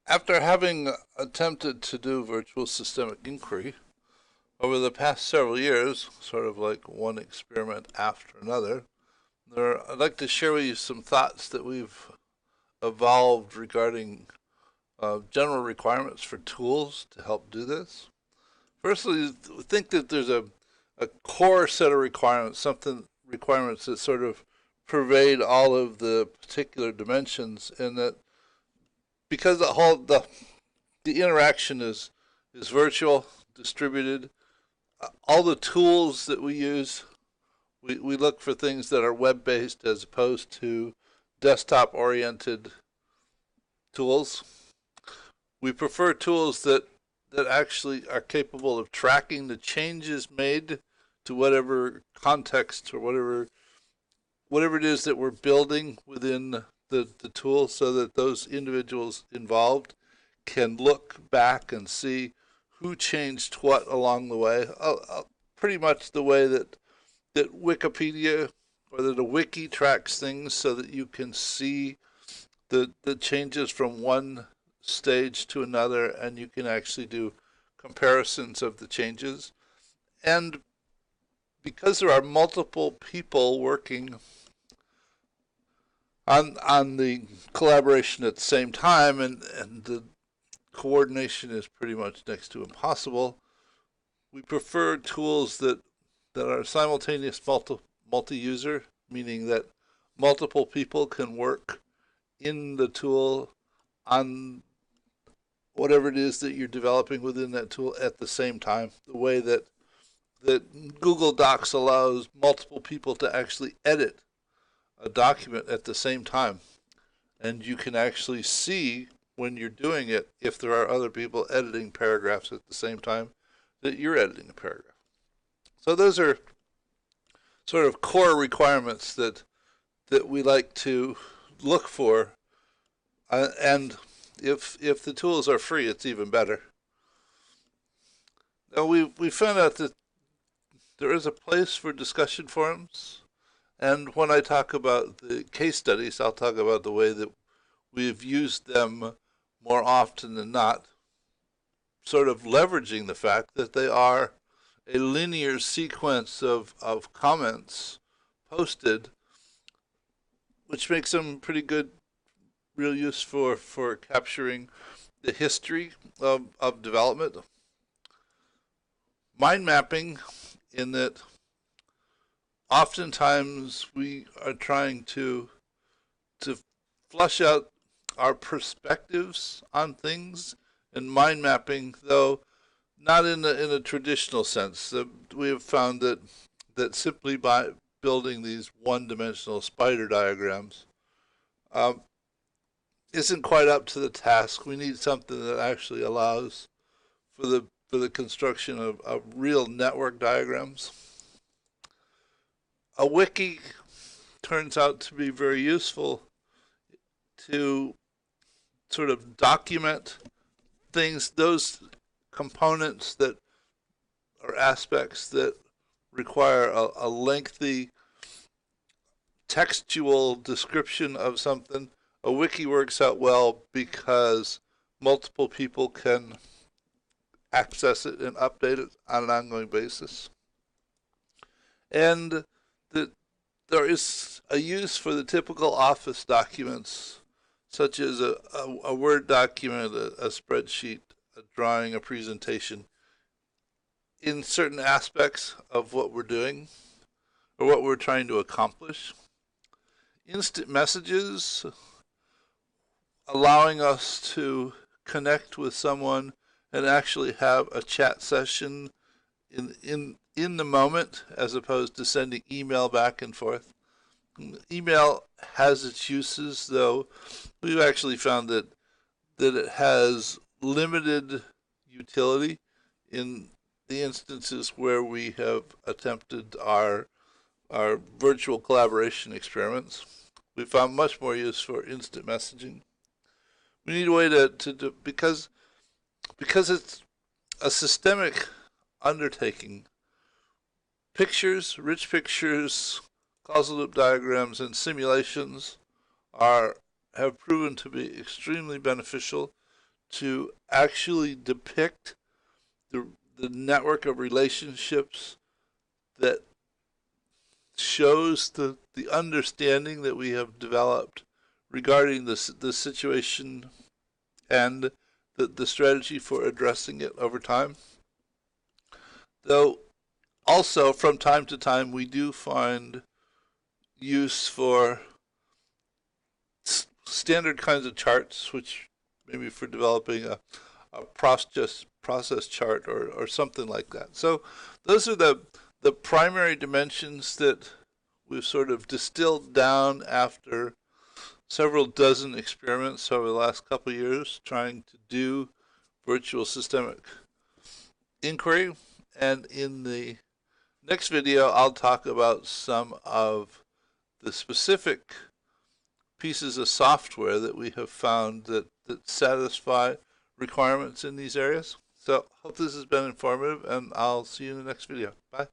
After having attempted to do virtual systemic inquiry over the past several years, sort of like one experiment after another, I'd like to share with you some thoughts that we've evolved regarding general requirements for tools to help do this. Firstly, I think that there's a core set of requirements, something requirements that sort of pervade all of the particular dimensions, and that because the interaction is virtual, distributed, all the tools that we use, we look for things that are web based as opposed to desktop oriented tools. We prefer tools that actually are capable of tracking the changes made to whatever context or whatever it is that we're building within the tool, so that those individuals involved can look back and see who changed what along the way. Pretty much the way that Wikipedia or that a wiki tracks things, so that you can see the changes from one stage to another, and you can actually do comparisons of the changes. And because there are multiple people working on the collaboration at the same time, and the coordination is pretty much next to impossible, we prefer tools that are simultaneous multi-user, meaning that multiple people can work in the tool on whatever it is that you're developing within that tool at the same time. The way that Google Docs allows multiple people to actually edit a document at the same time. And you can actually see when you're doing it if there are other people editing paragraphs at the same time that you're editing a paragraph. So those are sort of core requirements that we like to look for. And if the tools are free, it's even better. Now we found out that there is a place for discussion forums. And when I talk about the case studies, I'll talk about the way that we've used them more often than not, sort of leveraging the fact that they are a linear sequence of comments posted, which makes them pretty good, real use for capturing the history of development. Mind mapping, in that oftentimes we are trying to flush out our perspectives on things, and mind mapping, though not in a traditional sense. We have found that simply by building these one-dimensional spider diagrams isn't quite up to the task. We need something that actually allows for the construction of real network diagrams. A wiki turns out to be very useful to sort of document things, those components that are aspects that require a lengthy textual description of something. A wiki works out well because multiple people can access it and update it on an ongoing basis. And there is a use for the typical office documents, such as a Word document, a spreadsheet, a drawing, a presentation, in certain aspects of what we're doing or what we're trying to accomplish. Instant messages, allowing us to connect with someone and actually have a chat session in the moment, as opposed to sending email back and forth. Email has its uses, though we've actually found that it has limited utility in the instances where we have attempted our virtual collaboration experiments. We found much more use for instant messaging. We need a way to because it's a systemic undertaking. Pictures, rich pictures, causal loop diagrams, and simulations have proven to be extremely beneficial to actually depict the network of relationships that shows the understanding that we have developed regarding the situation and the strategy for addressing it over time. Though also from time to time we do find use for standard kinds of charts, which maybe for developing a process chart or something like that. So those are the primary dimensions that we've sort of distilled down after several dozen experiments over the last couple of years trying to do virtual systemic inquiry. And in the next video, I'll talk about some of the specific pieces of software that we have found that satisfy requirements in these areas. So hope this has been informative, and I'll see you in the next video. Bye.